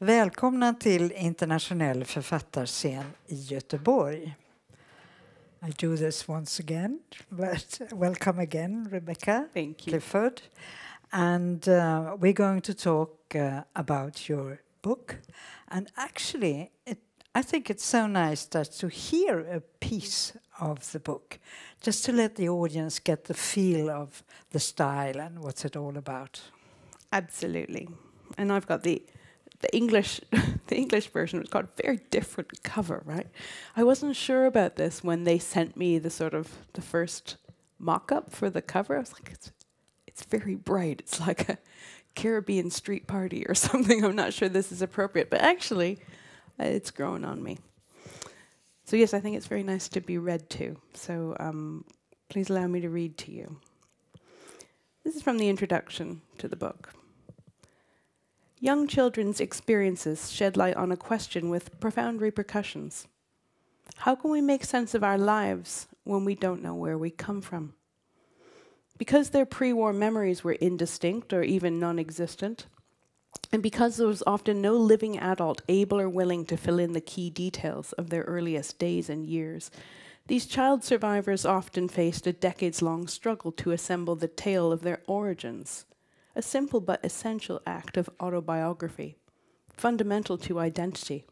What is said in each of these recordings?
Välkomna till internationell författarscen i Göteborg. I do this once again, but welcome again, Rebecca. Thank you. Clifford. And we're going to talk about your book. And actually, I think it's so nice to hear a piece of the book, just to let the audience get the feel of the style and what's it all about. Absolutely. And I've got the English the English version. It's got a very different cover, right? I wasn't sure about this when they sent me the first mock-up for the cover. I was like, it's very bright. It's like a Caribbean street party or something. I'm not sure this is appropriate, but actually, it's growing on me. So yes, I think it's very nice to be read to. So please allow me to read to you. This is from the introduction to the book. Young children's experiences shed light on a question with profound repercussions. How can we make sense of our lives when we don't know where we come from? Because their pre-war memories were indistinct or even non-existent, and because there was often no living adult able or willing to fill in the key details of their earliest days and years, these child survivors often faced a decades-long struggle to assemble the tale of their origins, a simple but essential act of autobiography, fundamental to identity.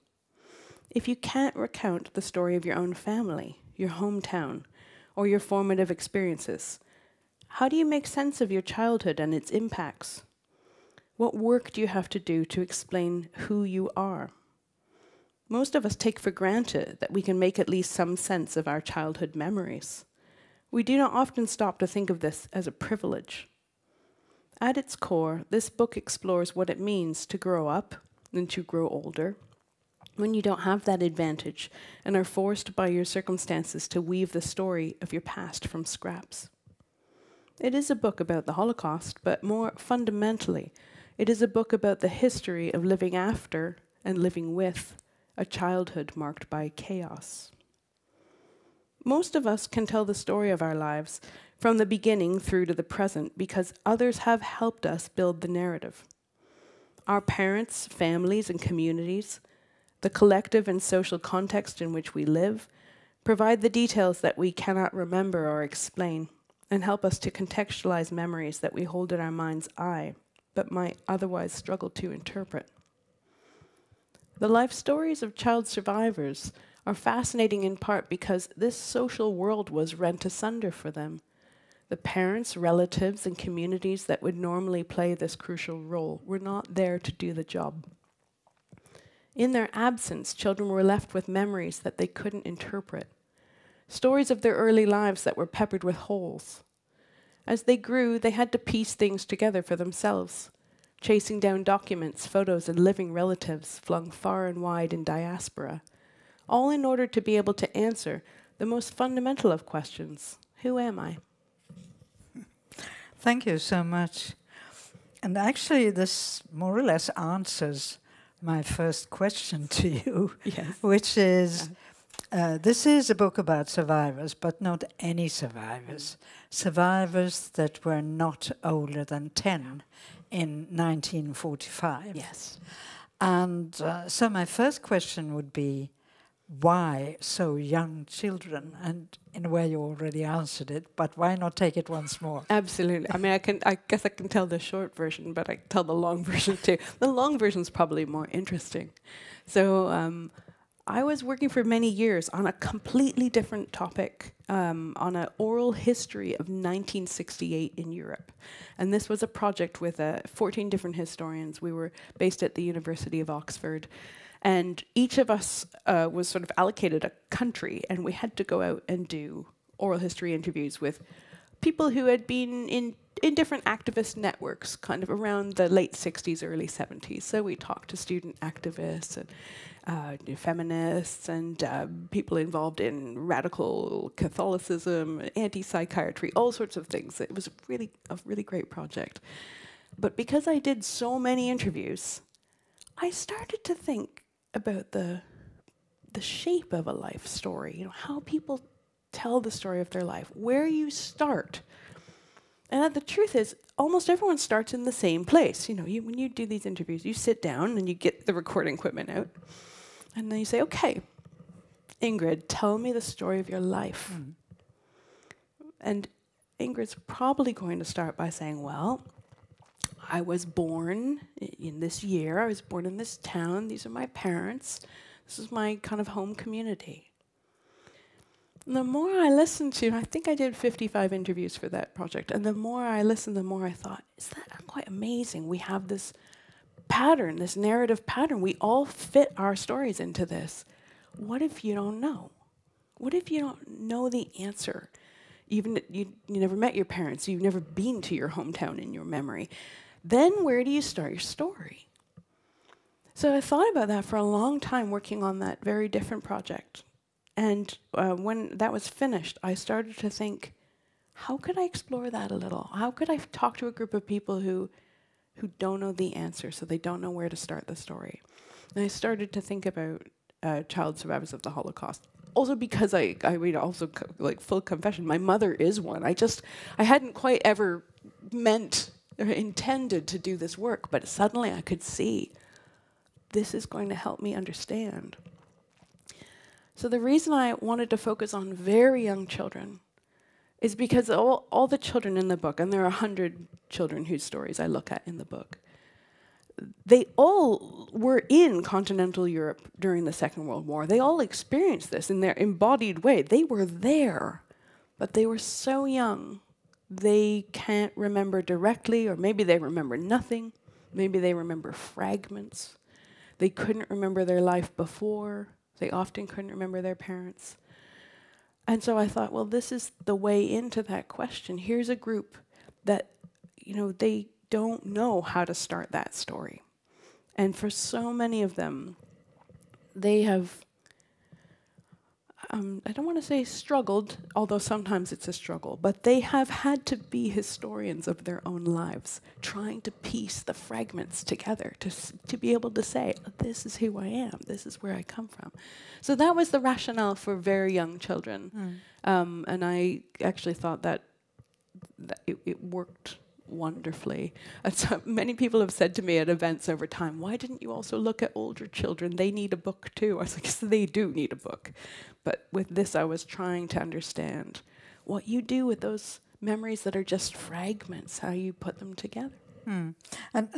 If you can't recount the story of your own family, your hometown, or your formative experiences, how do you make sense of your childhood and its impacts? What work do you have to do to explain who you are? Most of us take for granted that we can make at least some sense of our childhood memories. We do not often stop to think of this as a privilege. At its core, this book explores what it means to grow up and to grow older when you don't have that advantage and are forced by your circumstances to weave the story of your past from scraps. It is a book about the Holocaust, but more fundamentally, it is a book about the history of living after and living with a childhood marked by chaos. Most of us can tell the story of our lives from the beginning through to the present because others have helped us build the narrative. Our parents, families, and communities, the collective and social context in which we live, provide the details that we cannot remember or explain and help us to contextualize memories that we hold in our mind's eye but might otherwise struggle to interpret. The life stories of child survivors are fascinating in part because this social world was rent asunder for them. The parents, relatives, and communities that would normally play this crucial role were not there to do the job. In their absence, children were left with memories that they couldn't interpret, stories of their early lives that were peppered with holes. As they grew, they had to piece things together for themselves, chasing down documents, photos, and living relatives flung far and wide in diaspora, all in order to be able to answer the most fundamental of questions: who am I? Thank you so much. And actually, this more or less answers my first question to you, Yes. which is, this is a book about survivors, but not any survivors. Survivors that were not older than 10 in 1945. Yes. And so my first question would be, why so young children? And in a way you already answered it, but why not take it once more? Absolutely. I mean, I guess I can tell the short version, but I can tell the long version too. The long version is probably more interesting. So I was working for many years on a completely different topic, on an oral history of 1968 in Europe. And this was a project with 14 different historians. We were based at the University of Oxford. And each of us was sort of allocated a country, and we had to go out and do oral history interviews with people who had been in different activist networks, kind of around the late 60s, early 70s. So we talked to student activists and feminists and people involved in radical Catholicism, anti-psychiatry, all sorts of things. It was a really great project. But because I did so many interviews, I started to think about the shape of a life story, how people tell the story of their life, where you start. And the truth is, almost everyone starts in the same place. You know, when you do these interviews, you sit down and you get the recording equipment out, and then you say, okay, Ingrid, tell me the story of your life. And Ingrid's probably going to start by saying, well, I was born in this year, I was born in this town, these are my parents, this is my kind of home community. And the more I listened to, I think I did 55 interviews for that project, and the more I listened, the more I thought, is that quite amazing? We have this pattern, this narrative pattern. We all fit our stories into this. What if you don't know? What if you don't know the answer? Even you never met your parents, you've never been to your hometown in your memory. Then where do you start your story? So I thought about that for a long time, working on that very different project. And when that was finished, I started to think, how could I explore that a little? How could I talk to a group of people who don't know the answer, so they don't know where to start the story? And I started to think about child survivors of the Holocaust. Also because I mean, also like full confession, my mother is one. I hadn't quite ever meant or intended to do this work, but suddenly I could see this is going to help me understand. So the reason I wanted to focus on very young children is because all the children in the book, and there are 100 children whose stories I look at in the book, they all were in continental Europe during the Second World War. They all experienced this in their embodied way. They were there, but they were so young, they can't remember directly, or maybe they remember nothing. Maybe they remember fragments. They couldn't remember their life before. They often couldn't remember their parents. And so I thought, well, this is the way into that question. Here's a group that, you know, they don't know how to start that story. And for so many of them, they have, I don't want to say struggled, although sometimes it's a struggle, but they have had to be historians of their own lives, trying to piece the fragments together to be able to say, this is who I am, this is where I come from. So that was the rationale for very young children. And I actually thought that it worked wonderfully. And so many people have said to me at events over time, why didn't you also look at older children? They need a book too. I was like, yes, they do need a book. But with this, I was trying to understand what you do with those memories that are just fragments, how you put them together. And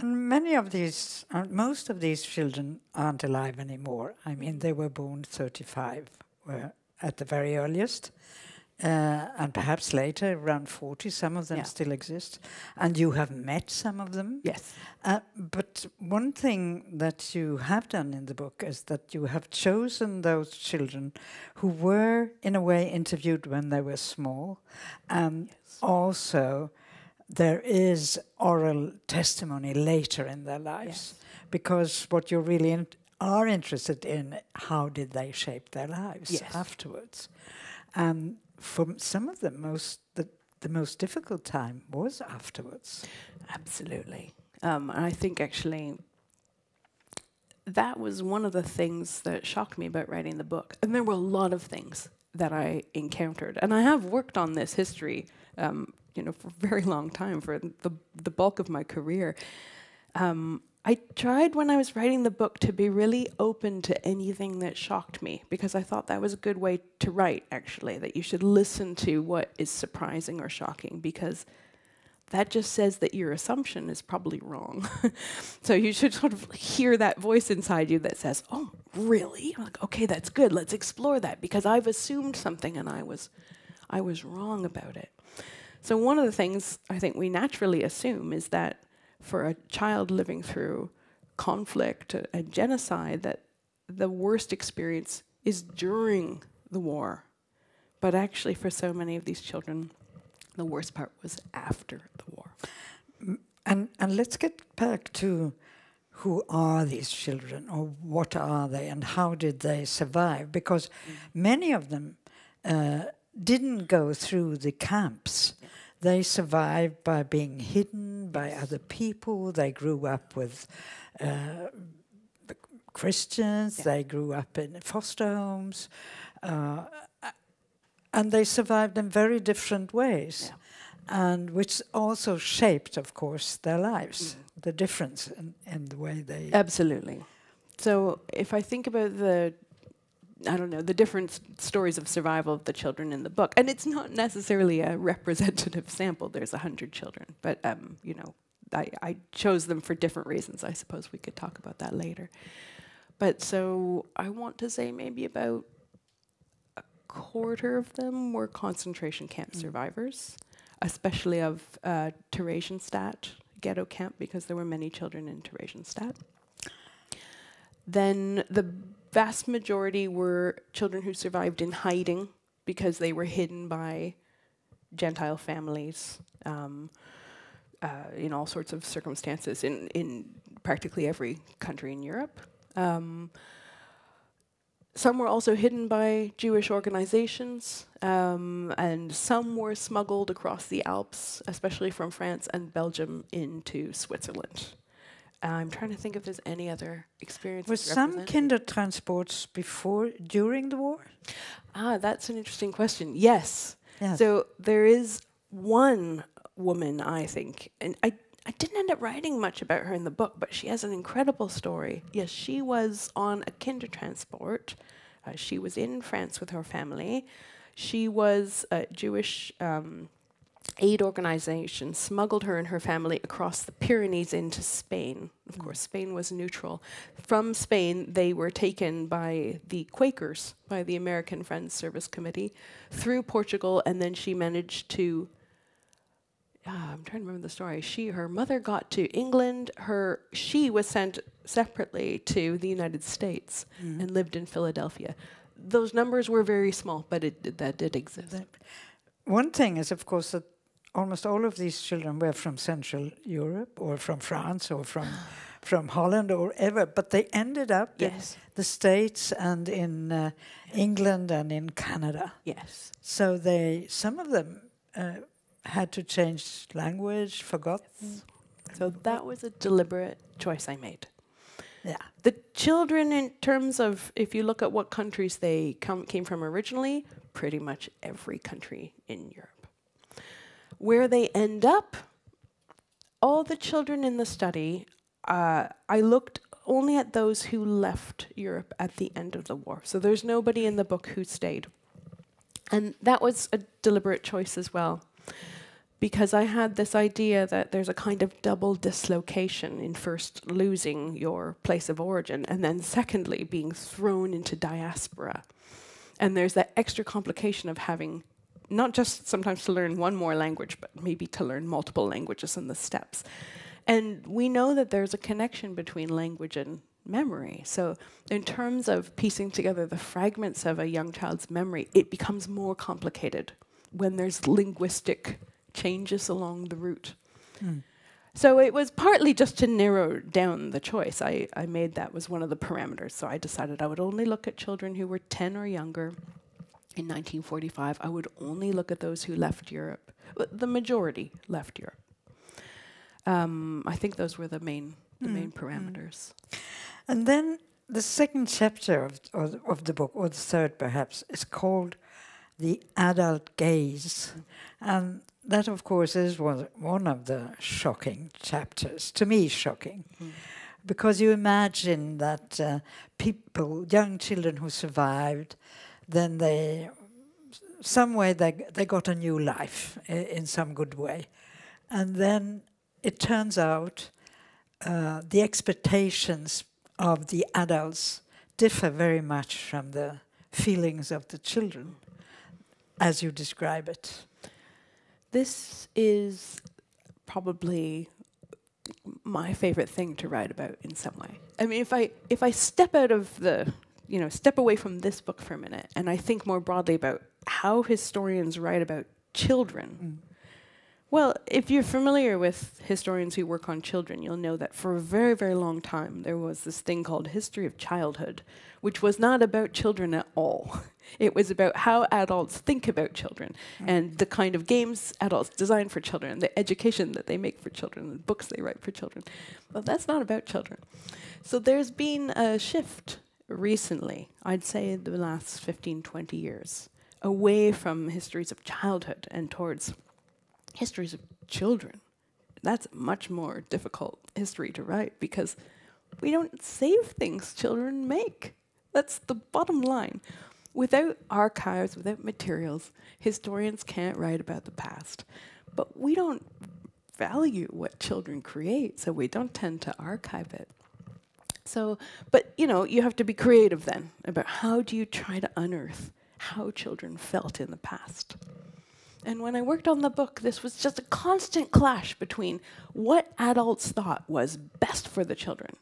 many of these, most of these children aren't alive anymore. I mean, they were born 35 at the very earliest. And perhaps later, around 40, some of them still exist. And you have met some of them. Yes. But one thing that you have done in the book is that you have chosen those children who were, in a way, interviewed when they were small. And also, there is oral testimony later in their lives. Because what you really are interested in, how did they shape their lives afterwards? For some of them, the most difficult time was afterwards. Absolutely. I think actually that was one of the things that shocked me about writing the book. And there were a lot of things that I encountered. And I have worked on this history, for a very long time, for the bulk of my career. I tried when I was writing the book to be really open to anything that shocked me, because I thought that was a good way to write, actually, that you should listen to what is surprising or shocking, because that just says that your assumption is probably wrong. So you should sort of hear that voice inside you that says, oh, really? I'm like, okay, that's good. Let's explore that, because I've assumed something and I was wrong about it. So one of the things I think we naturally assume is that for a child living through conflict and genocide, that the worst experience is during the war. But actually, for so many of these children, the worst part was after the war. And let's get back to who are these children, or what are they, and how did they survive? Because many of them didn't go through the camps. They survived by being hidden by other people. They grew up with Christians. They grew up in foster homes. And they survived in very different ways. and which also shaped, of course, their lives, the difference in the way they... Absolutely. So if I think about the different stories of survival of the children in the book, and it's not necessarily a representative sample, there's 100 children, but, I chose them for different reasons. I suppose we could talk about that later. But so I want to say maybe about a quarter of them were concentration camp survivors, especially of Theresienstadt ghetto camp, because there were many children in Theresienstadt. Then the vast majority were children who survived in hiding because they were hidden by Gentile families in all sorts of circumstances in practically every country in Europe. Some were also hidden by Jewish organizations, and some were smuggled across the Alps, especially from France and Belgium, into Switzerland. I'm trying to think if there's any other experiences. Were some kinder transports during the war? That's an interesting question. Yes. Yes. So there is one woman, I think, and I didn't end up writing much about her in the book, but she has an incredible story. Yes, she was on a kinder transport. She was in France with her family. She was a Jewish aid organization smuggled her and her family across the Pyrenees into Spain. Of course, Spain was neutral. From Spain, they were taken by the Quakers, by the American Friends Service Committee, through Portugal, and then she managed to... I'm trying to remember the story. Her mother got to England. She was sent separately to the United States and lived in Philadelphia. Those numbers were very small, but that did exist. One thing is, of course, that almost all of these children were from Central Europe or from France or from Holland or ever, but they ended up in the States and in England and in Canada. Yes. So some of them had to change language, forgot. So that was a deliberate choice I made. Yeah. The children, in terms of, if you look at what countries they came from originally, pretty much every country in Europe. Where they end up, all the children in the study, I looked only at those who left Europe at the end of the war. So there's nobody in the book who stayed. And that was a deliberate choice as well, because I had this idea that there's a kind of double dislocation in first losing your place of origin and then secondly being thrown into diaspora. And there's that extra complication of having not just sometimes to learn one more language, but maybe to learn multiple languages in the steps. And we know that there's a connection between language and memory. So in terms of piecing together the fragments of a young child's memory, it becomes more complicated when there's linguistic changes along the route. So it was partly just to narrow down the choice. I made that was one of the parameters. So I decided I would only look at children who were 10 or younger. In 1945, I would only look at those who left Europe. The majority left Europe. I think those were the main parameters. And then the second chapter of the book, or the third perhaps, is called The Adult Gaze. And that, of course, is one of the shocking chapters, to me shocking, because you imagine that young children who survived, then some way they got a new life in some good way. And then it turns out the expectations of the adults differ very much from the feelings of the children, as you describe it. This is probably my favorite thing to write about in some way. I mean, if I step out of step away from this book for a minute, and I think more broadly about how historians write about children. Well, if you're familiar with historians who work on children, you'll know that for a very, very long time, there was this thing called history of childhood, which was not about children at all. It was about how adults think about children and the kind of games adults design for children, the education that they make for children, the books they write for children. Well, that's not about children. So there's been a shift recently, I'd say the last 15, 20 years, away from histories of childhood and towards histories of children. That's a much more difficult history to write because we don't save things children make. That's the bottom line. Without archives, without materials, historians can't write about the past. But we don't value what children create, so we don't tend to archive it. So, but you have to be creative then about how do you try to unearth how children felt in the past. And when I worked on the book, this was just a constant clash between what adults thought was best for the children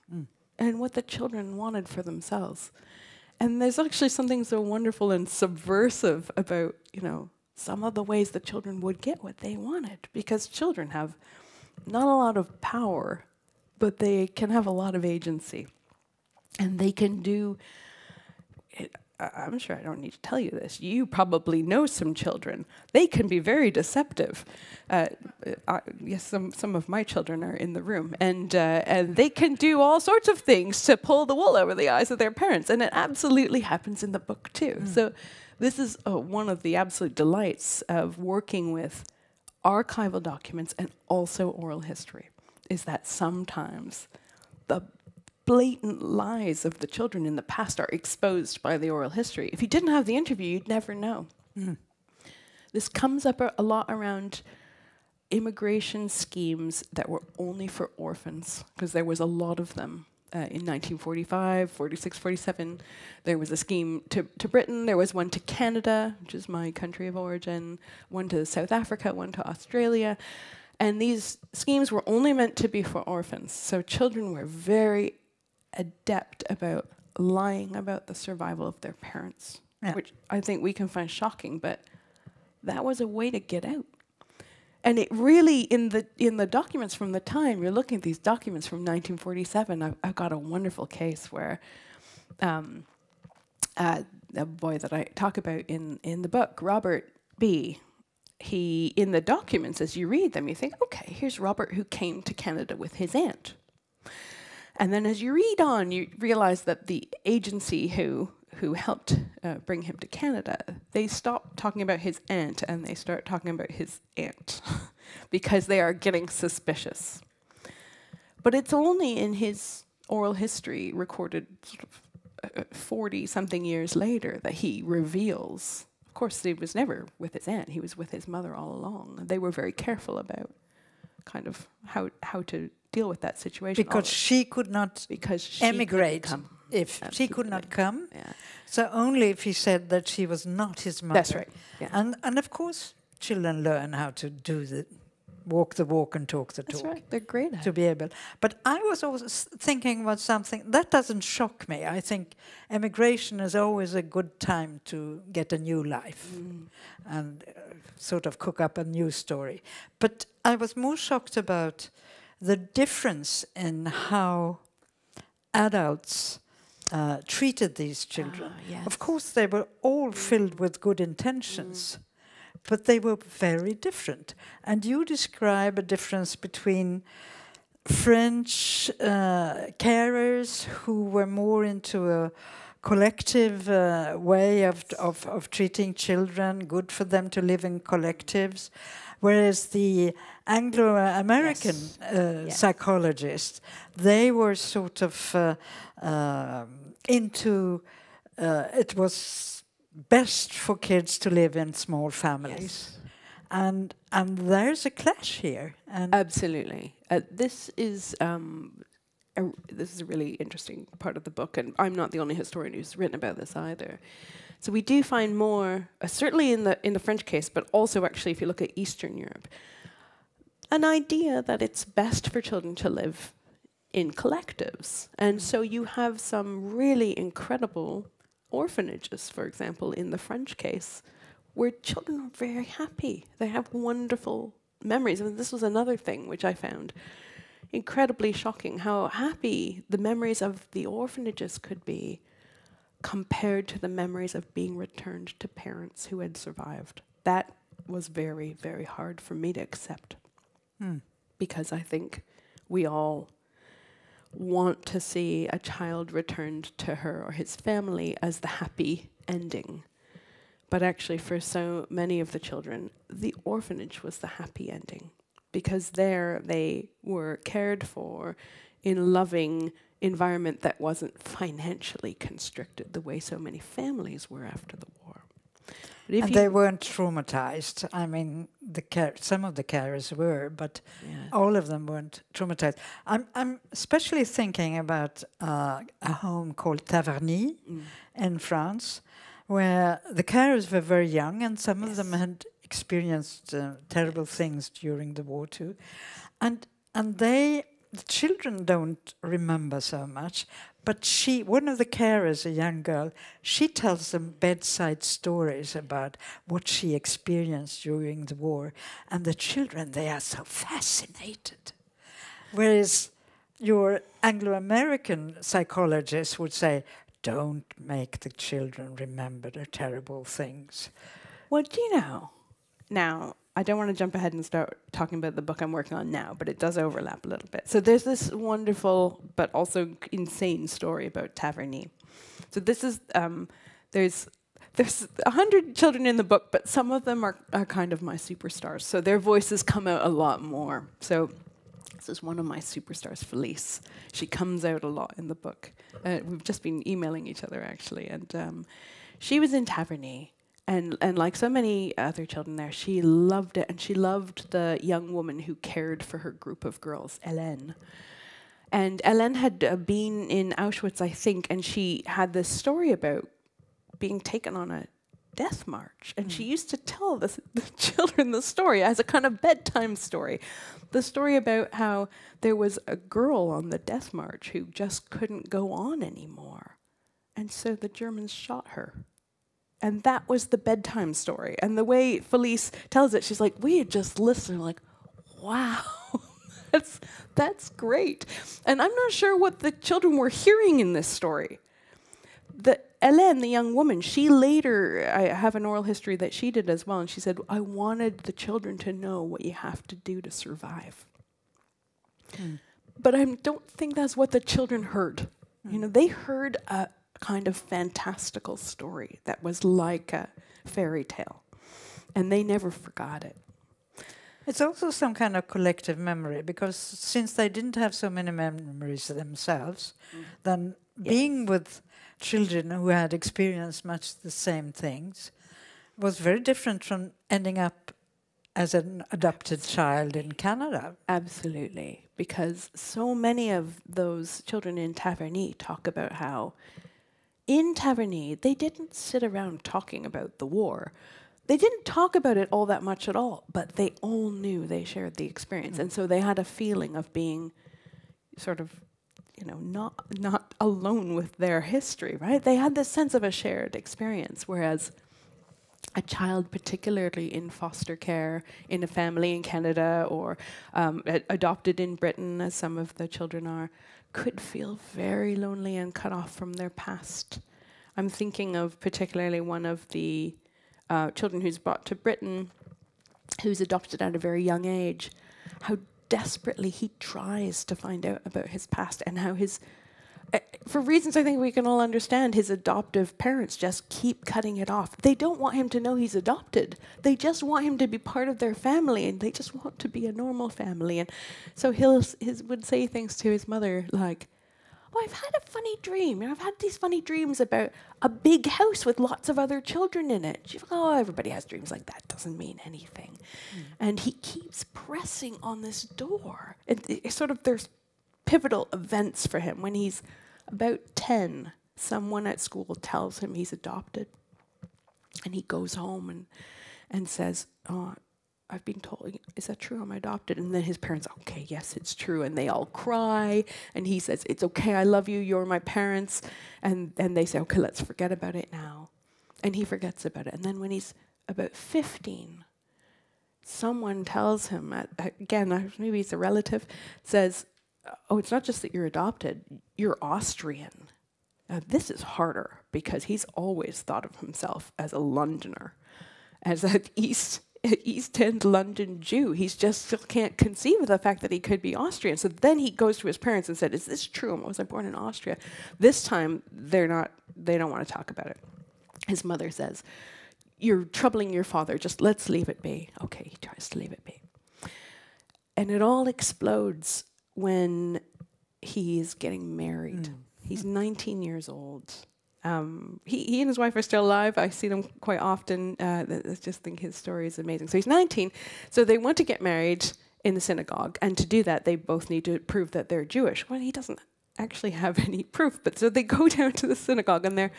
and what the children wanted for themselves. And there's actually something so wonderful and subversive about, some of the ways that children would get what they wanted, because children have not a lot of power, but they can have a lot of agency. And they can do, I'm sure I don't need to tell you this, you probably know some children. They can be very deceptive. Yes, some of my children are in the room, and they can do all sorts of things to pull the wool over the eyes of their parents, and it absolutely happens in the book too. So this is one of the absolute delights of working with archival documents and also oral history, is that sometimes the blatant lies of the children in the past are exposed by the oral history. If you didn't have the interview, you'd never know. This comes up a lot around immigration schemes that were only for orphans, because there was a lot of them. In 1945, 46, 47, there was a scheme to Britain, there was one to Canada, which is my country of origin, one to South Africa, one to Australia. And these schemes were only meant to be for orphans. So children were very adept about lying about the survival of their parents, which I think we can find shocking, but that was a way to get out. And it really, in the documents from the time, you're looking at these documents from 1947, I've got a wonderful case where a boy that I talk about in the book, Robert B., he, in the documents, as you read them, you think, okay, here's Robert who came to Canada with his aunt. And then as you read on, you realize that the agency who helped bring him to Canada, they stop talking about his aunt and they start talking about his aunt because they are getting suspicious. But it's only in his oral history recorded sort of 40-something years later that he reveals. Of course, he was never with his aunt. He was with his mother all along. They were very careful about kind of how to deal with that situation. Because she could not emigrate. If Absolutely. she could not come. So only if he said that she was not his mother. That's right. Yeah. And of course, children learn how to walk the walk and talk the talk. That's right. They're great at it. To be able. But I was always thinking about something that doesn't shock me. I think emigration is always a good time to get a new life and sort of cook up a new story. But I was more shocked about the difference in how adults treated these children. Yes. Of course, they were all filled with good intentions, but they were very different. And you describe a difference between French carers who were more into a collective way of treating children, good for them to live in collectives, whereas the Anglo-American psychologists, they were sort of into it was best for kids to live in small families. And there's a clash here. And absolutely. This is a really interesting part of the book, and I'm not the only historian who's written about this either. So we do find more, certainly in the French case, but also actually if you look at Eastern Europe, an idea that it's best for children to live in collectives. And so you have some really incredible orphanages, for example, in the French case, where children are very happy. They have wonderful memories. And this was another thing which I found incredibly shocking, how happy the memories of the orphanages could be compared to the memories of being returned to parents who had survived. That was very, very hard for me to accept. Because I think we all want to see a child returned to her or his family as the happy ending. But actually, for so many of the children, the orphanage was the happy ending, because there they were cared for in a loving environment that wasn't financially constricted the way so many families were after the war. And they weren't traumatized. I mean, some of the carers were, but all of them weren't traumatized. I'm especially thinking about a home called Taverny in France, where the carers were very young, and some of them had experienced terrible things during the war too, and the children don't remember so much. But one of the carers, a young girl, she tells them bedside stories about what she experienced during the war. And the children, they are so fascinated. Whereas your Anglo-American psychologist would say, don't make the children remember the terrible things. Well, do you know, now, I don't want to jump ahead and start talking about the book I'm working on now, but it does overlap a little bit. So there's this wonderful but also insane story about Taverny. So this is, there's 100 children in the book, but some of them are kind of my superstars. So their voices come out a lot more. So this is one of my superstars, Felice. She comes out a lot in the book. We've just been emailing each other, actually. And she was in Taverny. And like so many other children there, she loved it. And she loved the young woman who cared for her group of girls, Hélène. And Hélène had been in Auschwitz, I think, and she had this story about being taken on a death march. And she used to tell the children the story as a kind of bedtime story. The story about how there was a girl on the death march who just couldn't go on anymore. And so the Germans shot her. And that was the bedtime story. And the way Felice tells it, she's like, we had just listened, like, wow, that's great. And I'm not sure what the children were hearing in this story. Hélène, the young woman, she later, I have an oral history that she did as well, and she said, I wanted the children to know what you have to do to survive. But I don't think that's what the children heard. You know, they heard a kind of fantastical story that was like a fairy tale, and they never forgot it. It's also some kind of collective memory, because since they didn't have so many memories themselves, then being with children who had experienced much the same things was very different from ending up as an adopted child in Canada. Absolutely, because so many of those children in Taverny talk about how in Taverny, they didn't sit around talking about the war. They didn't talk about it all that much at all, but they all knew they shared the experience. And so they had a feeling of being sort of, you know, not alone with their history, right? They had this sense of a shared experience, whereas a child, particularly in foster care, in a family in Canada, or adopted in Britain, as some of the children are, could feel very lonely and cut off from their past. I'm thinking of particularly one of the children who's brought to Britain, who's adopted at a very young age, how desperately he tries to find out about his past, and how his, for reasons I think we can all understand, his adoptive parents just keep cutting it off. They don't want him to know he's adopted. They just want him to be part of their family, and they just want to be a normal family. And so he would say things to his mother like, oh, I've had a funny dream. I've had these funny dreams about a big house with lots of other children in it. She's like, oh, everybody has dreams like that. Doesn't mean anything. And he keeps pressing on this door. It's sort of, there's pivotal events for him. When he's about 10, someone at school tells him he's adopted. And he goes home and says, oh, I've been told, is that true? I'm adopted. And then his parents, okay, yes, it's true. And they all cry. And he says, it's okay, I love you, you're my parents. And they say, okay, let's forget about it now. And he forgets about it. And then when he's about 15, someone tells him, again, maybe it's a relative, says, oh, it's not just that you're adopted, you're Austrian. Now, this is harder, because he's always thought of himself as a Londoner, as an East End London Jew. He's just still can't conceive of the fact that he could be Austrian. So then he goes to his parents and said, is this true? Was I born in Austria? This time, they don't want to talk about it. His mother says, you're troubling your father, just let's leave it be. Okay, he tries to leave it be. And it all explodes when he is getting married. He's 19 years old. He and his wife are still alive. I see them quite often. I just think his story is amazing. So he's 19. So they want to get married in the synagogue. And to do that, they both need to prove that they're Jewish. Well, he doesn't actually have any proof. But so they go down to the synagogue, and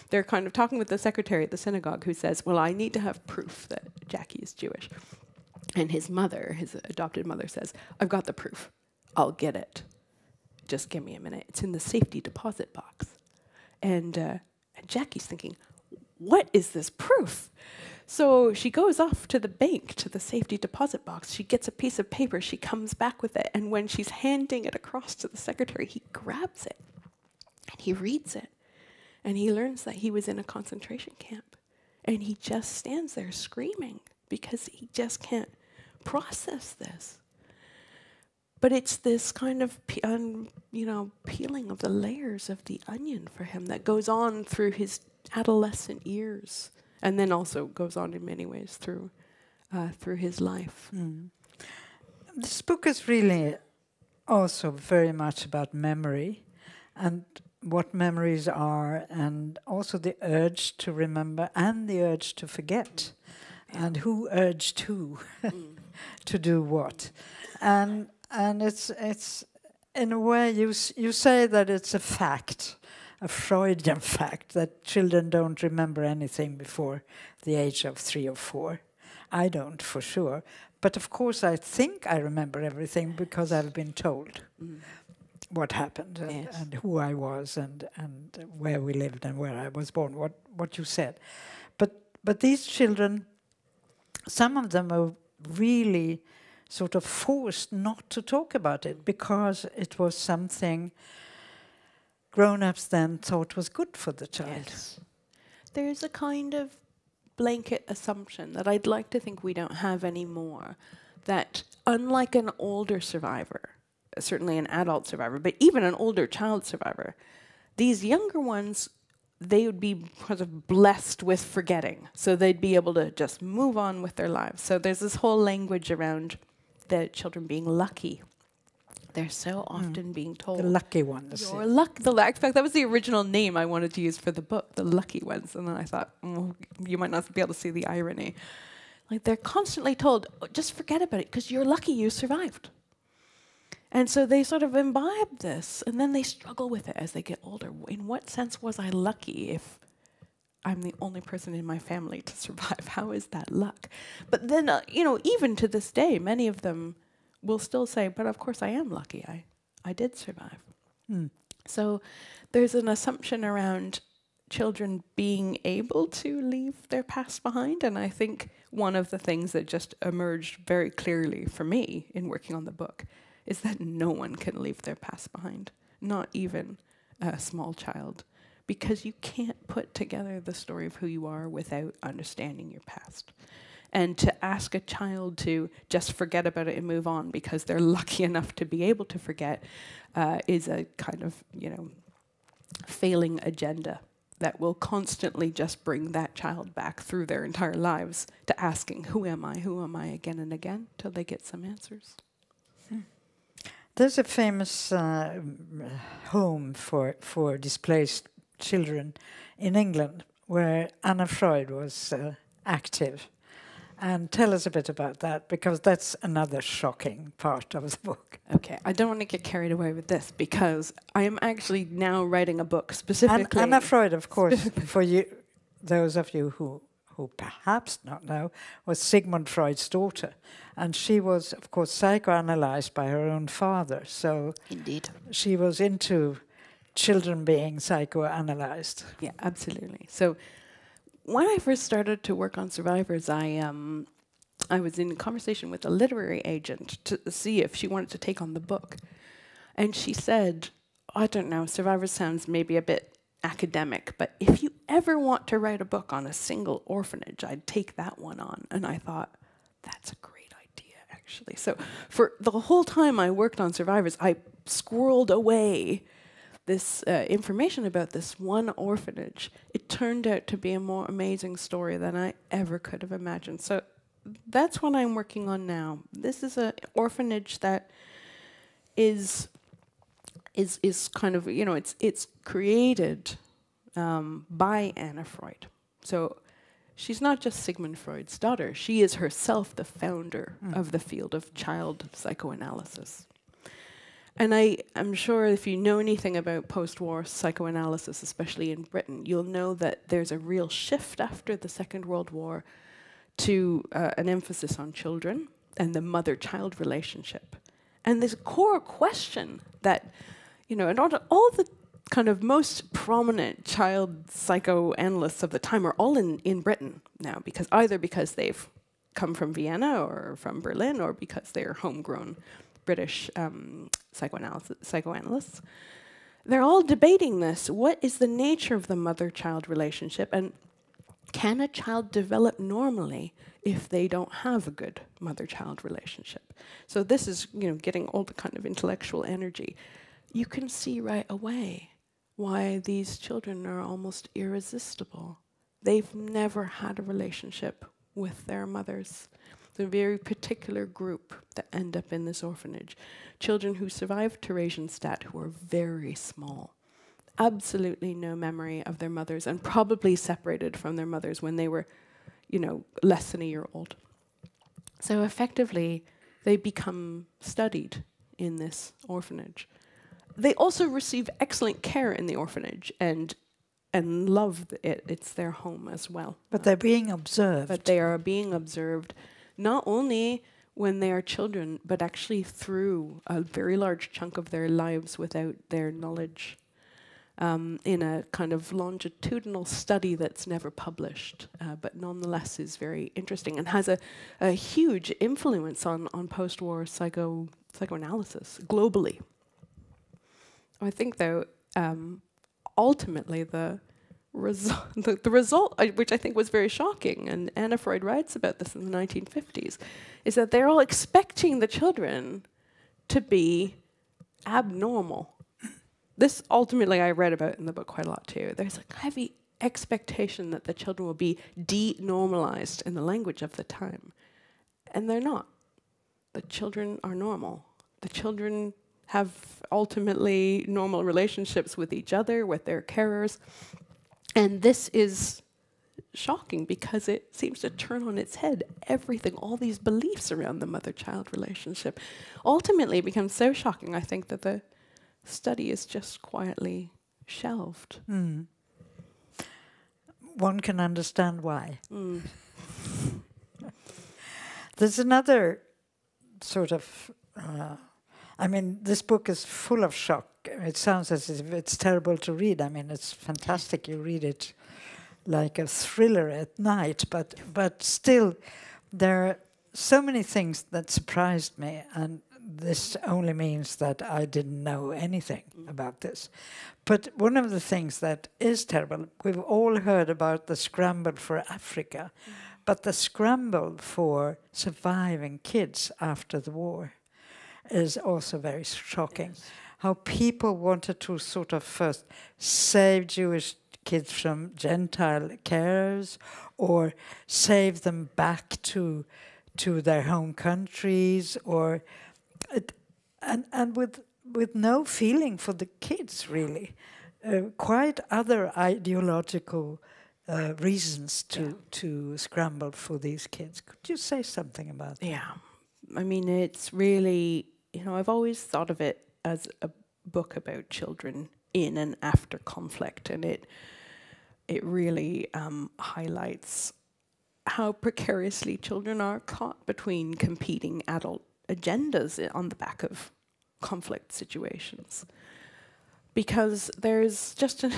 they're kind of talking with the secretary at the synagogue, who says, well, I need to have proof that Jackie is Jewish. And his mother, his adopted mother, says, I've got the proof. I'll get it. Just give me a minute. It's in the safety deposit box. And Jackie's thinking, what is this proof? So she goes off to the bank, to the safety deposit box. She gets a piece of paper. She comes back with it. And when she's handing it across to the secretary, he grabs it. And he reads it. And he learns that he was in a concentration camp. And he just stands there screaming because he just can't process this. But it's this kind of, peeling of the layers of the onion for him that goes on through his adolescent years, and then also goes on in many ways through his life. This book is really also very much about memory and what memories are, and also the urge to remember and the urge to forget, and who urged who to do what. And it's in a way, you say that it's a fact, a Freudian fact, that children don't remember anything before the age of 3 or 4. I don't, for sure. But of course, I think I remember everything because I've been told what happened and who I was and where we lived and where I was born, what you said. But these children, some of them are really sort of forced not to talk about it because it was something grown-ups then thought was good for the child. Yes. There's a kind of blanket assumption that I'd like to think we don't have anymore, that unlike an older survivor, certainly an adult survivor, but even an older child survivor, these younger ones, they would be sort of blessed with forgetting. So they'd be able to just move on with their lives. So there's this whole language around the children being lucky. They're so often being told, the lucky ones. You're in fact, that was the original name I wanted to use for the book, the lucky ones. And then I thought, you might not be able to see the irony. Like, they're constantly told, just forget about it, because you're lucky you survived. And so they sort of imbibe this, and then they struggle with it as they get older. In what sense was I lucky if I'm the only person in my family to survive? How is that luck? But then, even to this day, many of them will still say, but of course I am lucky. I did survive. So there's an assumption around children being able to leave their past behind. And I think one of the things that just emerged very clearly for me in working on the book is that no one can leave their past behind, not even a small child, because you can't put together the story of who you are without understanding your past. And to ask a child to just forget about it and move on because they're lucky enough to be able to forget is a kind of, failing agenda that will constantly just bring that child back through their entire lives to asking, who am I again and again, till they get some answers. There's a famous home for displaced children in England where Anna Freud was active. And tell us a bit about that, because that's another shocking part of the book. Okay, I don't want to get carried away with this, because I am actually now writing a book specifically... Anna Freud, of course, for you, those of you who perhaps not know, was Sigmund Freud's daughter. And she was, of course, psychoanalyzed by her own father. So indeed, she was into children being psychoanalyzed. Yeah, absolutely. So when I first started to work on survivors, I was in conversation with a literary agent to see if she wanted to take on the book. And she said, I don't know, survivors sounds maybe a bit academic, but if you ever want to write a book on a single orphanage, I'd take that one on. And I thought, that's a great idea, actually. So for the whole time I worked on survivors, I squirreled away this information about this one orphanage, it turned out to be a more amazing story than I ever could have imagined. So that's what I'm working on now. This is an orphanage that is kind of, you know, it's created by Anna Freud. So she's not just Sigmund Freud's daughter. She is herself the founder of the field of child psychoanalysis. And I'm sure if you know anything about post-war psychoanalysis, especially in Britain, you'll know that there's a real shift after the Second World War to an emphasis on children and the mother-child relationship. And this core question that, you know, and all the kind of most prominent child psychoanalysts of the time are all in Britain now, because either because they've come from Vienna or from Berlin, or because they're homegrown British psychoanalysts. They're all debating this. What is the nature of the mother-child relationship, and can a child develop normally if they don't have a good mother-child relationship? So this is, you know, getting all the kind of intellectual energy. You can see right away why these children are almost irresistible. They've never had a relationship with their mothers. The very particular group that end up in this orphanage. Children who survived Theresienstadt who are very small. Absolutely no memory of their mothers, and probably separated from their mothers when they were, you know, less than a year old. So effectively, they become studied in this orphanage. They also receive excellent care in the orphanage and love it. It's their home as well. But they're being observed. But they are being observed not only when they are children, but actually through a very large chunk of their lives without their knowledge, in a kind of longitudinal study that's never published, but nonetheless is very interesting and has a huge influence on post-war psychoanalysis globally. I think, though, ultimately the result, which I think was very shocking, and Anna Freud writes about this in the 1950s, is that they're all expecting the children to be abnormal. This ultimately I read about in the book quite a lot too. There's a heavy expectation that the children will be de-normalized in the language of the time. And they're not. The children are normal. The children have ultimately normal relationships with each other, with their carers. And this is shocking because it seems to turn on its head everything, all these beliefs around the mother-child relationship. Ultimately it becomes so shocking, I think, that the study is just quietly shelved. Mm. One can understand why. Mm. There's another sort of... I mean, this book is full of shock. It sounds as if it's terrible to read. I mean, it's fantastic. You read it like a thriller at night, but still, there are so many things that surprised me, and this only means that I didn't know anything about this. But one of the things that is terrible, we've all heard about the scramble for Africa, but the scramble for surviving kids after the war is also very shocking. Yes. How people wanted to sort of first save Jewish kids from Gentile carers, or save them back to their home countries, or and with no feeling for the kids really, quite other ideological reasons to scramble for these kids. Could you say something about that? Yeah, I mean, it's really, you know, I've always thought of it as a book about children in and after conflict, and it really highlights how precariously children are caught between competing adult agendas on the back of conflict situations. Because there's just an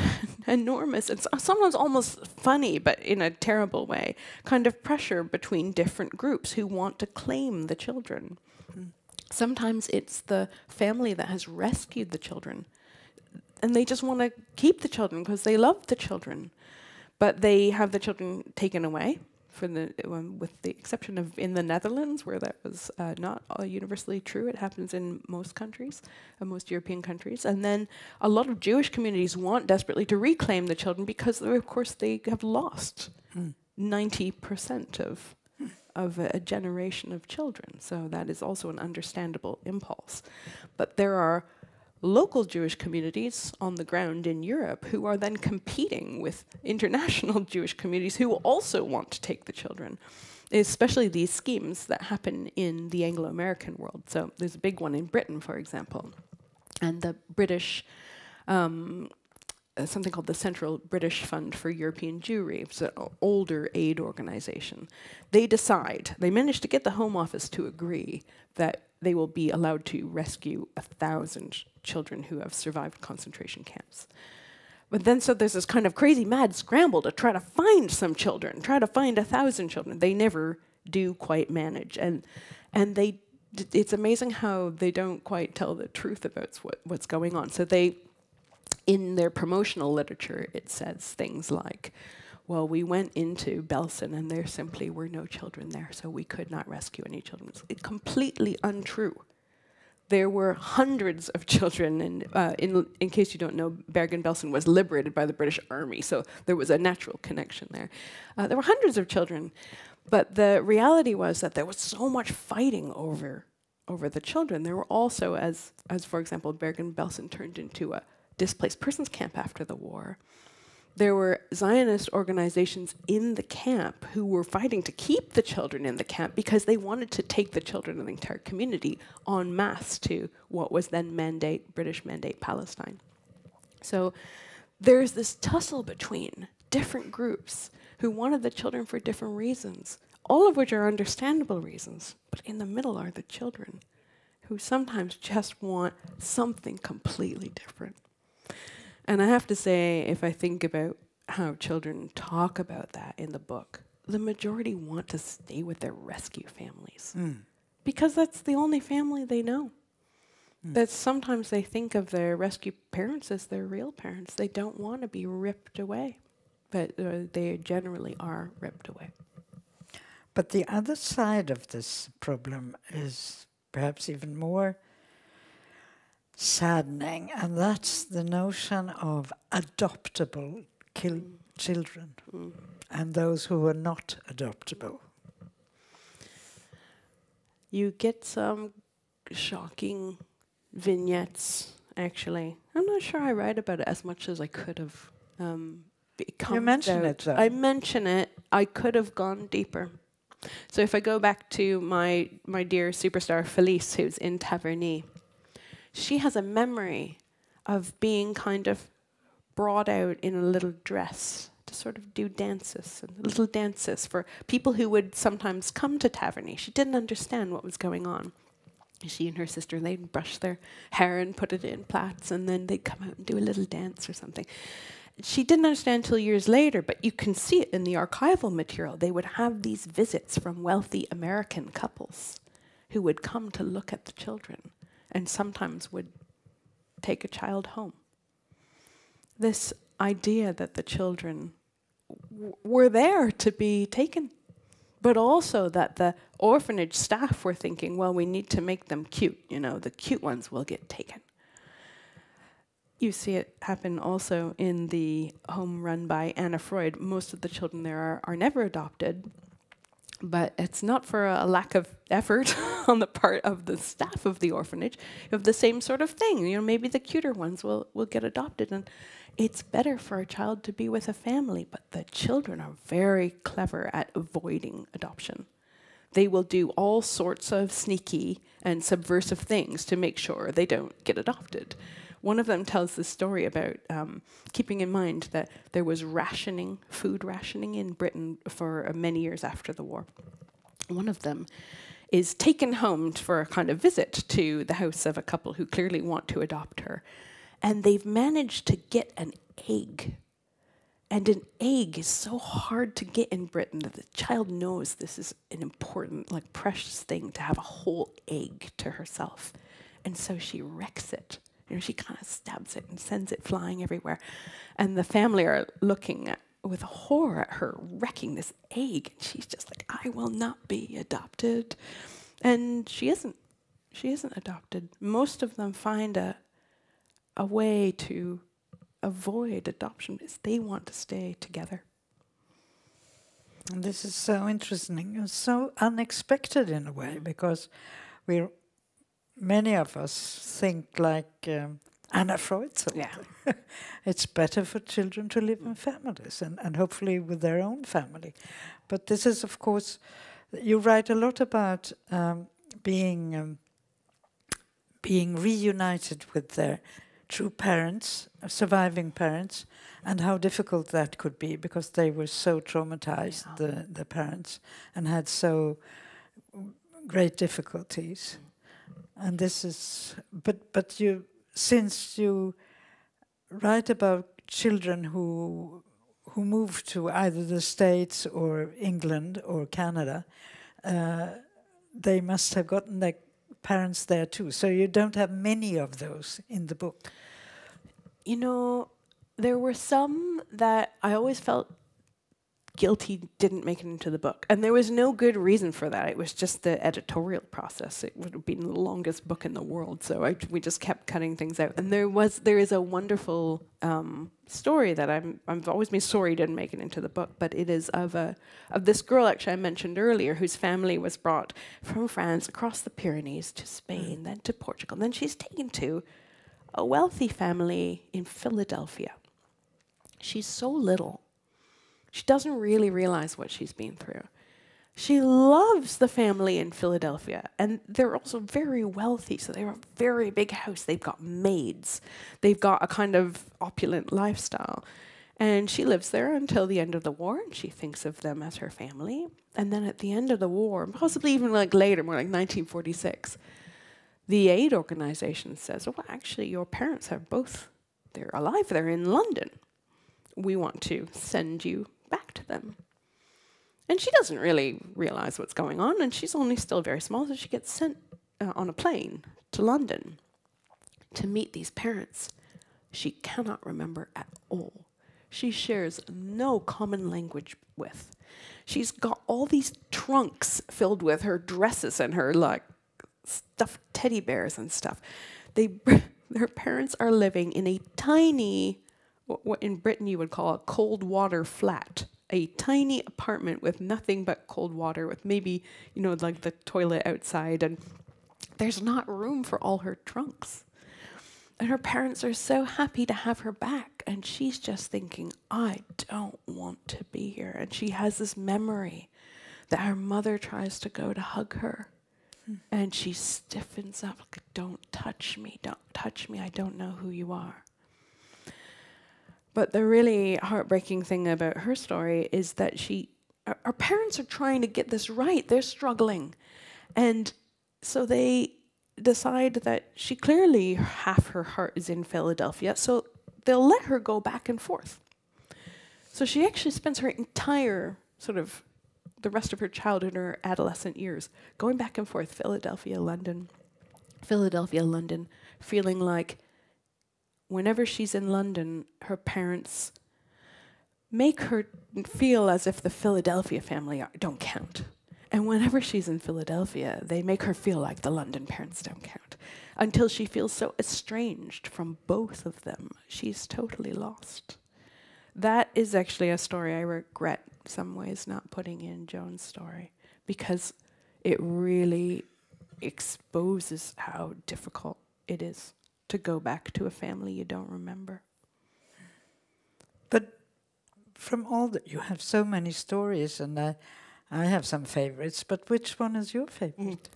enormous, and sometimes almost funny, but in a terrible way, kind of pressure between different groups who want to claim the children. Mm. Sometimes it's the family that has rescued the children, and they just want to keep the children because they love the children. But they have the children taken away, with the exception of in the Netherlands, where that was not universally true. It happens in most countries, most European countries. And then a lot of Jewish communities want desperately to reclaim the children because, of course, they have lost 90% of a generation of children. So that is also an understandable impulse. But there are local Jewish communities on the ground in Europe who are then competing with international Jewish communities who also want to take the children, especially these schemes that happen in the Anglo-American world. So there's a big one in Britain, for example, and the British, something called the Central British Fund for European Jewry, it's an older aid organization. They manage to get the Home Office to agree that they will be allowed to rescue 1,000 children who have survived concentration camps. But then so there's this kind of crazy mad scramble to try to find some children, try to find 1,000 children. They never do quite manage. And it's amazing how they don't quite tell the truth about what's going on. So in their promotional literature, it says things like, well, we went into Belsen and there simply were no children there, so we could not rescue any children. It's completely untrue. There were hundreds of children, and in case you don't know, Bergen-Belsen was liberated by the British Army, so there was a natural connection there. There were hundreds of children, but the reality was that there was so much fighting over the children. There were also, as for example, Bergen-Belsen turned into a displaced persons camp after the war. There were Zionist organizations in the camp who were fighting to keep the children in the camp because they wanted to take the children of the entire community en masse to what was then British Mandate Palestine. So there's this tussle between different groups who wanted the children for different reasons, all of which are understandable reasons, but in the middle are the children who sometimes just want something completely different. And I have to say, if I think about how children talk about that in the book, the majority want to stay with their rescue families because that's the only family they know. That sometimes they think of their rescue parents as their real parents. They don't want to be ripped away, but they generally are ripped away. But the other side of this problem is perhaps even more saddening, and that's the notion of adoptable children and those who are not adoptable. You get some shocking vignettes, actually. I'm not sure I write about it as much as I could have. You mention it, though. I mention it. I could have gone deeper. So if I go back to my dear superstar Felice, who's in Taverny, she has a memory of being kind of brought out in a little dress to sort of do dances, and little dances for people who would sometimes come to Taverny. She didn't understand what was going on. She and her sister, they'd brush their hair and put it in plaits, and then they'd come out and do a little dance or something. She didn't understand until years later, but you can see it in the archival material. They would have these visits from wealthy American couples who would come to look at the children and sometimes would take a child home. This idea that the children were there to be taken, but also that the orphanage staff were thinking, well, we need to make them cute. You know, the cute ones will get taken. You see it happen also in the home run by Anna Freud. Most of the children there are never adopted, but it's not for a lack of effort on the part of the staff of the orphanage. You have the same sort of thing. You know, maybe the cuter ones will get adopted, and it's better for a child to be with a family, but the children are very clever at avoiding adoption. They will do all sorts of sneaky and subversive things to make sure they don't get adopted. One of them tells the story about keeping in mind that there was food rationing in Britain for many years after the war. One of them is taken home for a kind of visit to the house of a couple who clearly want to adopt her. And they've managed to get an egg. And an egg is so hard to get in Britain that the child knows this is an important, like, precious thing to have a whole egg to herself. And so she wrecks it. You know, she kind of stabs it and sends it flying everywhere. And the family are looking at with horror at her wrecking this egg. And she's just like, I will not be adopted. And she isn't. She isn't adopted. Most of them find a way to avoid adoption because they want to stay together. And this is so interesting and so unexpected in a way, because many of us think like Anna Freud thought. Yeah. It's better for children to live in families and hopefully with their own family. But this is, of course, you write a lot about being reunited with their true parents, surviving parents, and how difficult that could be because they were so traumatized, the parents, and had so great difficulties. And this is, but you, since you write about children who move to either the States or England or Canada, they must have gotten their parents there too. So you don't have many of those in the book. You know, there were some that I always felt guilty didn't make it into the book. And there was no good reason for that. It was just the editorial process. It would have been the longest book in the world. So we just kept cutting things out. And there is a wonderful story that I've always been sorry didn't make it into the book, but it is of this girl actually I mentioned earlier whose family was brought from France across the Pyrenees to Spain, then to Portugal. Then she's taken to a wealthy family in Philadelphia. She's so little. She doesn't really realize what she's been through. She loves the family in Philadelphia, and they're also very wealthy, so they have a very big house. They've got maids. They've got a kind of opulent lifestyle. And she lives there until the end of the war, and she thinks of them as her family. And then at the end of the war, possibly even like later, more like 1946, the aid organization says, well, actually, your parents are both, they're alive, they're in London. We want to send you back to them. And she doesn't really realize what's going on, and she's only still very small, so she gets sent on a plane to London to meet these parents. She cannot remember at all. She shares no common language with. She's got all these trunks filled with her dresses and her like stuffed teddy bears and stuff. Her parents are living in a tiny, what in Britain you would call a cold water flat, a tiny apartment with nothing but cold water, with maybe, you know, like the toilet outside, and there's not room for all her trunks. And her parents are so happy to have her back, and she's just thinking, I don't want to be here. And she has this memory that her mother tries to go to hug her, and she stiffens up, like, don't touch me, I don't know who you are. But the really heartbreaking thing about her story is that her parents are trying to get this right. They're struggling. And so they decide that she clearly, half her heart is in Philadelphia, so they'll let her go back and forth. So she actually spends her entire sort of the rest of her childhood and her adolescent years going back and forth, Philadelphia, London, feeling like whenever she's in London, her parents make her feel as if the Philadelphia family don't count. And whenever she's in Philadelphia, they make her feel like the London parents don't count. Until she feels so estranged from both of them, she's totally lost. That is actually a story I regret some ways not putting in Joan's story, because it really exposes how difficult it is to go back to a family you don't remember. But from all that, you have so many stories, and I have some favorites, but which one is your favorite?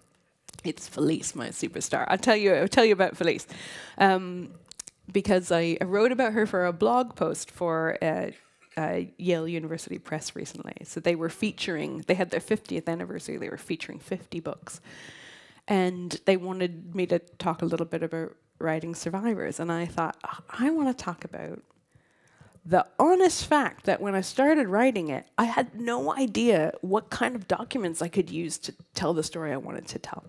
It's Felice, my superstar. I'll tell you about Felice. Because I wrote about her for a blog post for Yale University Press recently. So they had their 50th anniversary, they were featuring 50 books. And they wanted me to talk a little bit about writing survivors. And I thought, I want to talk about the honest fact that when I started writing it, I had no idea what kind of documents I could use to tell the story I wanted to tell.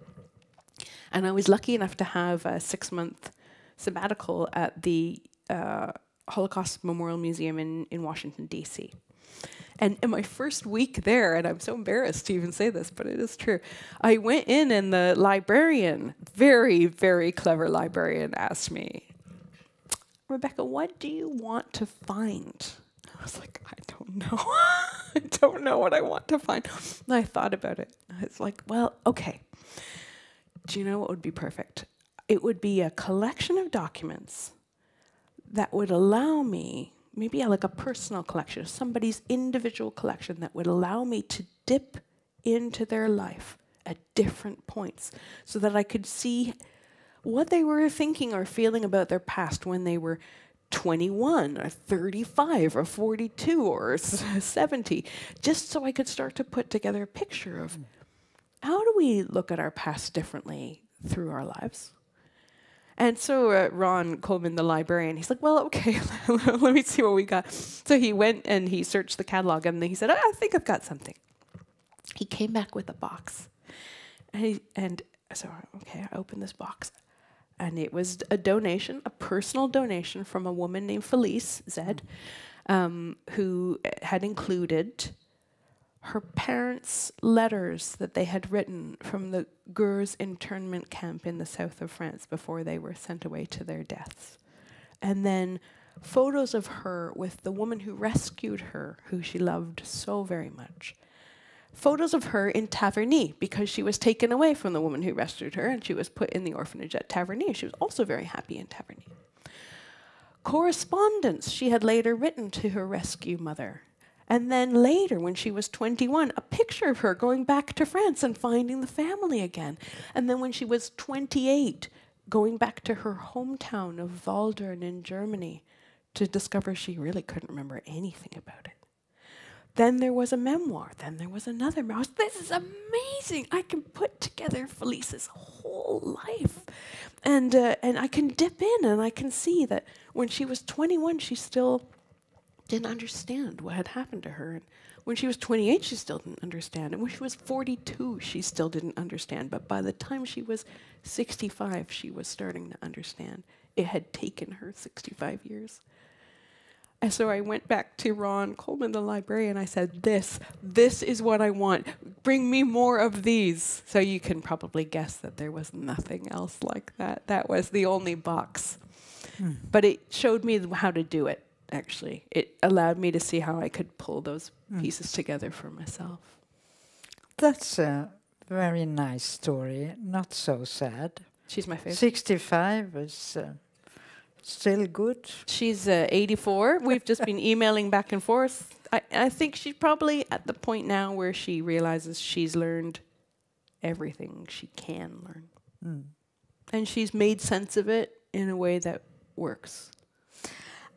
And I was lucky enough to have a 6-month sabbatical at the Holocaust Memorial Museum in Washington, D.C. And in my first week there, and I'm so embarrassed to even say this, but it is true, I went in and the librarian, very, very clever librarian, asked me, Rebecca, what do you want to find? I was like, I don't know. I don't know what I want to find. And I thought about it. I was like, well, okay. Do you know what would be perfect? It would be a collection of documents that would allow me, maybe like a personal collection, somebody's individual collection that would allow me to dip into their life at different points so that I could see what they were thinking or feeling about their past when they were 21 or 35 or 42 or 70, just so I could start to put together a picture of how do we look at our past differently through our lives. And so Ron Coleman, the librarian, he's like, well, okay, let me see what we got. So he went and he searched the catalog and he said, I think I've got something. He came back with a box. And so, okay, I opened this box. And it was a donation, a personal donation from a woman named Felice Zed, who had included her parents' letters that they had written from the Gurs internment camp in the south of France before they were sent away to their deaths. And then photos of her with the woman who rescued her, who she loved so very much. Photos of her in Taverny, because she was taken away from the woman who rescued her and she was put in the orphanage at Taverny. She was also very happy in Taverny. Correspondence she had later written to her rescue mother. And then later, when she was 21, a picture of her going back to France and finding the family again. And then when she was 28, going back to her hometown of Waldern in Germany to discover she really couldn't remember anything about it. Then there was a memoir. Then there was another memoir. This is amazing. I can put together Felice's whole life. And I can dip in and I can see that when she was 21, she still didn't understand what had happened to her. And when she was 28, she still didn't understand. And when she was 42, she still didn't understand. But by the time she was 65, she was starting to understand. It had taken her 65 years. And so I went back to Ron Coleman, the librarian. I said, this is what I want. Bring me more of these. So you can probably guess that there was nothing else like that. That was the only box. But it showed me how to do it, actually. It allowed me to see how I could pull those pieces together for myself. That's a very nice story. Not so sad. She's my favorite. 65 is... still good. She's 84. We've just been emailing back and forth. I think she's probably at the point now where she realizes she's learned everything she can learn. And she's made sense of it in a way that works.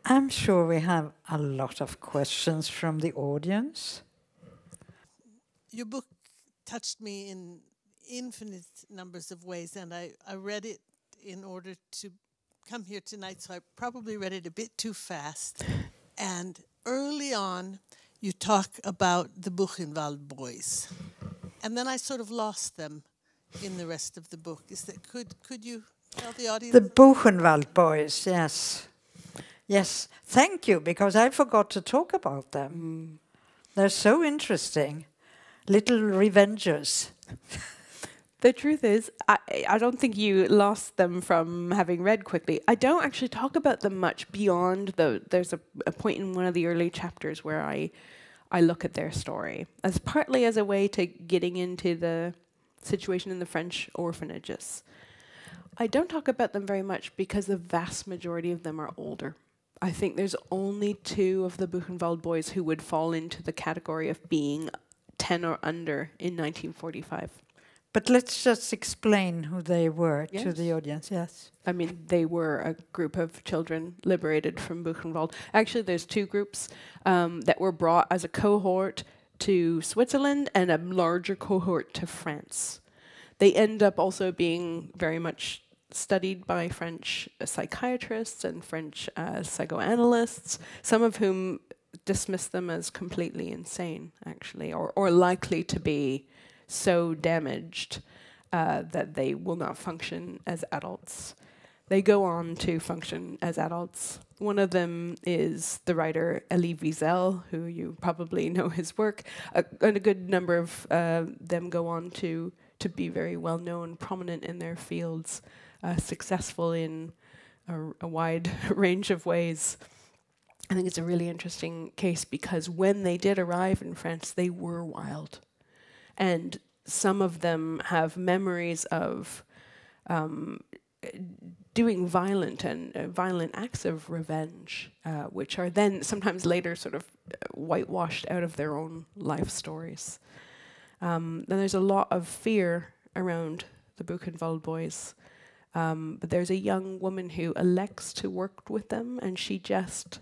I'm sure we have a lot of questions from the audience. Your book touched me in infinite numbers of ways, and I read it in order to come here tonight, so I probably read it a bit too fast. And early on, you talk about the Buchenwald boys, and then I sort of lost them in the rest of the book. Is that could you tell the audience? The Buchenwald boys, yes, yes. Thank you, because I forgot to talk about them. They're so interesting, little revengers. The truth is, I don't think you lost them from having read quickly. I don't actually talk about them much beyond there's a point in one of the early chapters where I look at their story as partly as a way to getting into the situation in the French orphanages. I don't talk about them very much because the vast majority of them are older. I think there's only 2 of the Buchenwald boys who would fall into the category of being 10 or under in 1945. But let's just explain who they were to the audience, yes. I mean, they were a group of children liberated from Buchenwald. Actually, there's 2 groups that were brought as a cohort to Switzerland and a larger cohort to France. They end up also being very much studied by French psychiatrists and French psychoanalysts, some of whom dismiss them as completely insane, actually, or likely to be so damaged that they will not function as adults. they go on to function as adults. One of them is the writer Elie Wiesel, who you probably know his work. And a good number of them go on to be very well known, prominent in their fields, successful in a wide range of ways. I think it's a really interesting case because when they did arrive in France, they were wild. And some of them have memories of doing violent acts of revenge, which are then sometimes later sort of whitewashed out of their own life stories. Then there's a lot of fear around the Buchenwald boys. But there's a young woman who elects to work with them, and she just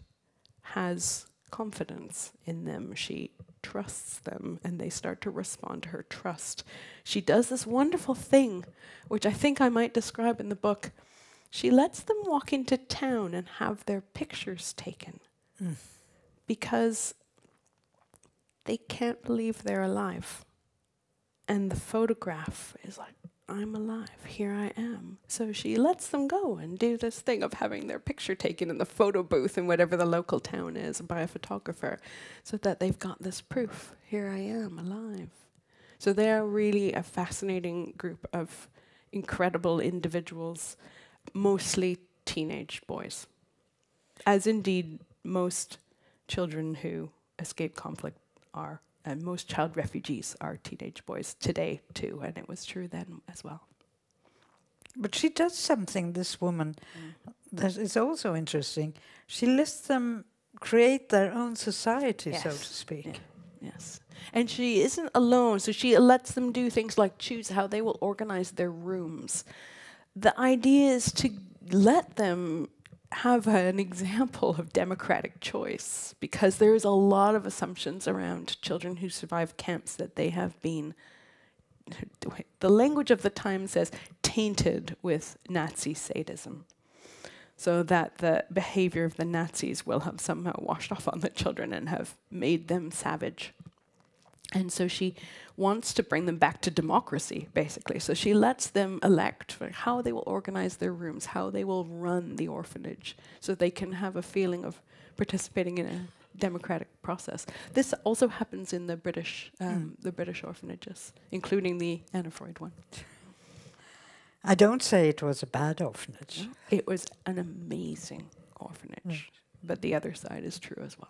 has confidence in them. She trusts them, and they start to respond to her trust. She does this wonderful thing, which I think I might describe in the book. She lets them walk into town and have their pictures taken because they can't believe they're alive. And the photograph is like, I'm alive, here I am. So she lets them go and do this thing of having their picture taken in the photo booth in whatever the local town is by a photographer, so that they've got this proof, here I am, alive. So they are really a fascinating group of incredible individuals, mostly teenage boys, as indeed most children who escape conflict are. And most child refugees are teenage boys today, too, and it was true then as well. But she does something, this woman, that is also interesting. She lets them create their own society, so to speak. Yeah. Yes. And she isn't alone, so she lets them do things like choose how they will organize their rooms. The idea is to let them have an example of democratic choice, because there is a lot of assumptions around children who survive camps that they have been, the language of the time says, tainted with Nazi sadism. So that the behavior of the Nazis will have somehow washed off on the children and have made them savage. And so she wants to bring them back to democracy, basically. So she lets them elect how they will organize their rooms, how they will run the orphanage, so they can have a feeling of participating in a democratic process. This also happens in the British orphanages, including the Anna Freud one. I don't say it was a bad orphanage. It was an amazing orphanage, but the other side is true as well.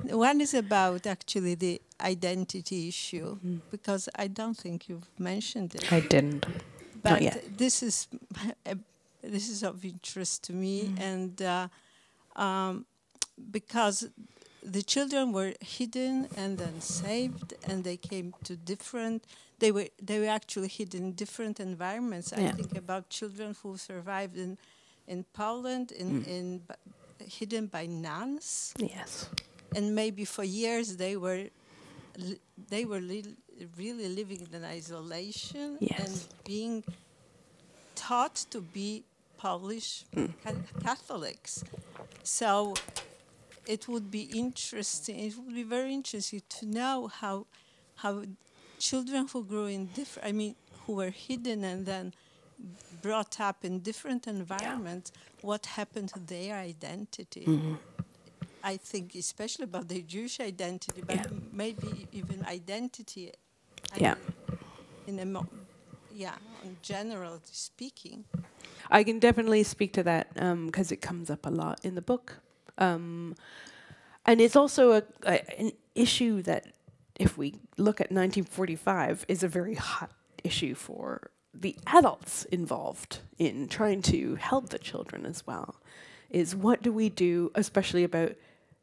One is about actually the identity issue, because I don't think you've mentioned it. I didn't. But Not yet. this is of interest to me, and because the children were hidden and then saved, and they came to different. They were actually hidden in different environments. I think about children who survived in Poland, hidden by nuns. Yes. And maybe for years they were really living in isolation and being taught to be Polish Catholics. So it would be interesting. It would be very interesting to know how children who grew in who were hidden and then brought up in different environments, what happened to their identity. I think especially about their Jewish identity, but maybe even identity. In general speaking. I can definitely speak to that because it comes up a lot in the book. And it's also an issue that, if we look at 1945, is a very hot issue for the adults involved in trying to help the children as well. Is what do we do, especially about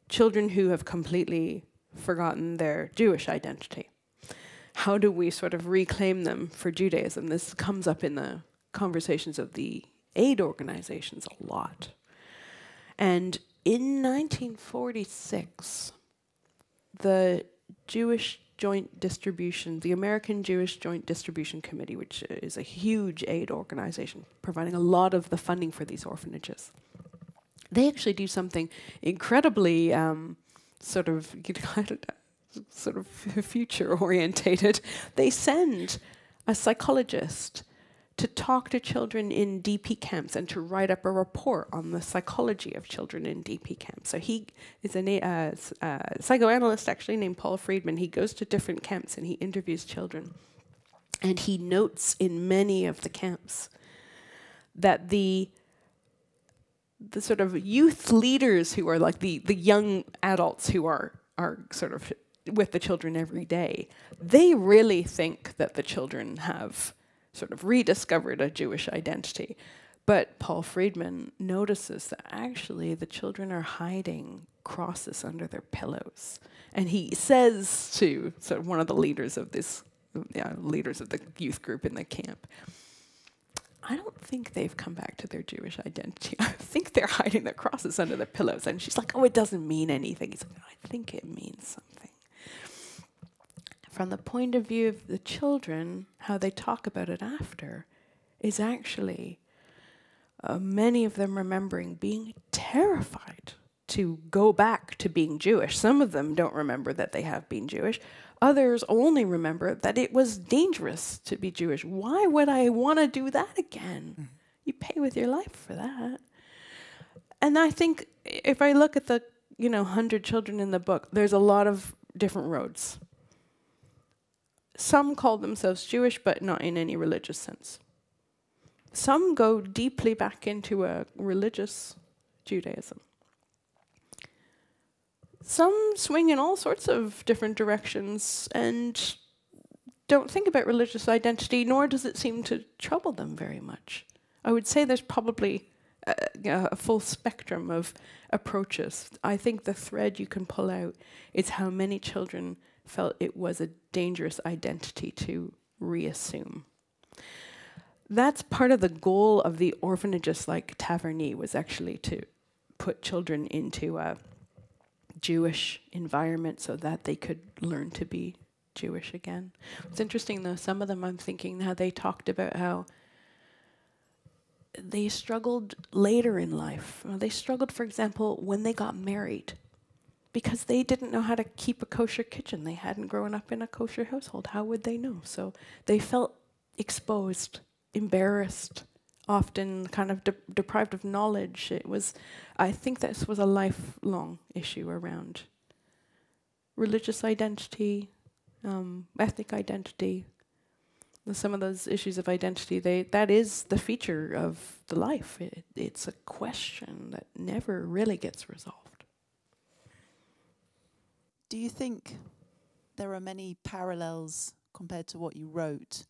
children who have completely forgotten their Jewish identity? How do we sort of reclaim them for Judaism? This comes up in the conversations of the aid organizations a lot. And in 1946, the Jewish Joint Distribution, the American Jewish Joint Distribution Committee, which is a huge aid organization providing a lot of the funding for these orphanages, they actually do something incredibly sort of future orientated. They send a psychologist to talk to children in DP camps and to write up a report on the psychology of children in DP camps. So he is a psychoanalyst actually named Paul Friedman. He goes to different camps and he interviews children. And he notes in many of the camps that the sort of youth leaders who are like the young adults who are sort of with the children every day, they really think that the children have sort of rediscovered a Jewish identity. But Paul Friedman notices that actually the children are hiding crosses under their pillows. And he says to sort of one of the leaders of this, leaders of the youth group in the camp, I don't think they've come back to their Jewish identity. I think they're hiding their crosses under their pillows. And she's like, oh, it doesn't mean anything. He's like, I think it means something. From the point of view of the children, how they talk about it after is actually many of them remembering being terrified to go back to being Jewish. Some of them don't remember that they have been Jewish. Others only remember that it was dangerous to be Jewish. Why would I want to do that again? Mm. You pay with your life for that. And I think if I look at the 100 children in the book, there's a lot of different roads. Some call themselves Jewish, but not in any religious sense. Some go deeply back into a religious Judaism. Some swing in all sorts of different directions and don't think about religious identity, nor does it seem to trouble them very much. I would say there's probably a full spectrum of approaches. I think the thread you can pull out is how many children felt it was a dangerous identity to reassume. That's part of the goal of the orphanages like Taverny, was actually to put children into a Jewish environment so that they could learn to be Jewish again. It's interesting though, some of them I'm thinking how they talked about how they struggled later in life. They struggled, for example, when they got married because they didn't know how to keep a kosher kitchen. They hadn't grown up in a kosher household. How would they know? So they felt exposed, embarrassed, often kind of deprived of knowledge. I think this was a lifelong issue around religious identity, ethnic identity. Some of those issues of identity, that is the feature of the life. It's a question that never really gets resolved. Do you think there are many parallels compared to what you wrote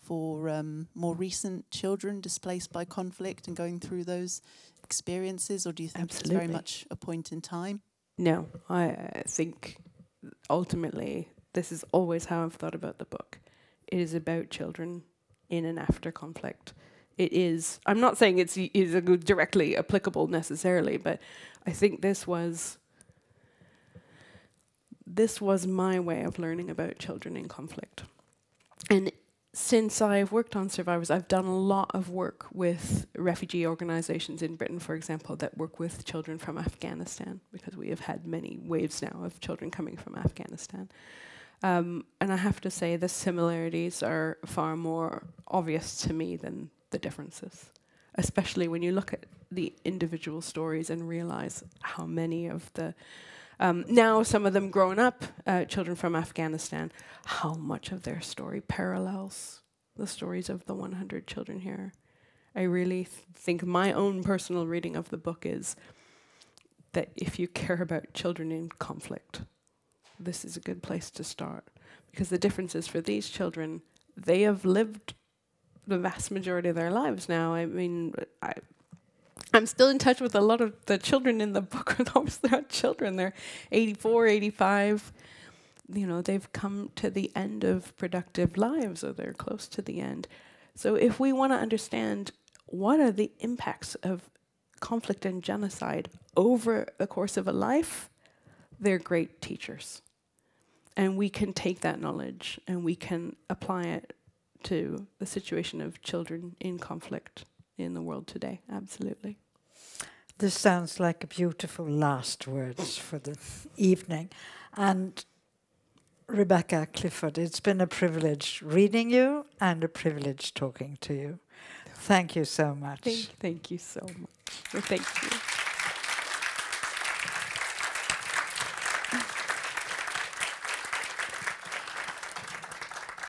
for more recent children displaced by conflict and going through those experiences, or do you think Absolutely. It's very much a point in time? No, I think ultimately this is always how I've thought about the book. It is about children in and after conflict. It is, I'm not saying it's directly applicable necessarily, but I think this was my way of learning about children in conflict. And since I've worked on survivors, I've done a lot of work with refugee organizations in Britain, for example, that work with children from Afghanistan, because we have had many waves now of children coming from Afghanistan. And I have to say the similarities are far more obvious to me than the differences, especially when you look at the individual stories and realize how many of the now some of them grown up, children from Afghanistan, how much of their story parallels the stories of the 100 children here. I really think my own personal reading of the book is that if you care about children in conflict, this is a good place to start. Because the difference is for these children, they have lived the vast majority of their lives now. I mean, I'm still in touch with a lot of the children in the book. Obviously not children, they're 84, 85. They've come to the end of productive lives, or they're close to the end. So if we want to understand what are the impacts of conflict and genocide over the course of a life, they're great teachers. And we can take that knowledge and we can apply it to the situation of children in conflict in the world today. Absolutely. This sounds like a beautiful last words for the evening. And Rebecca Clifford, it's been a privilege reading you and a privilege talking to you. Thank you so much. Thank you so much. Thank you.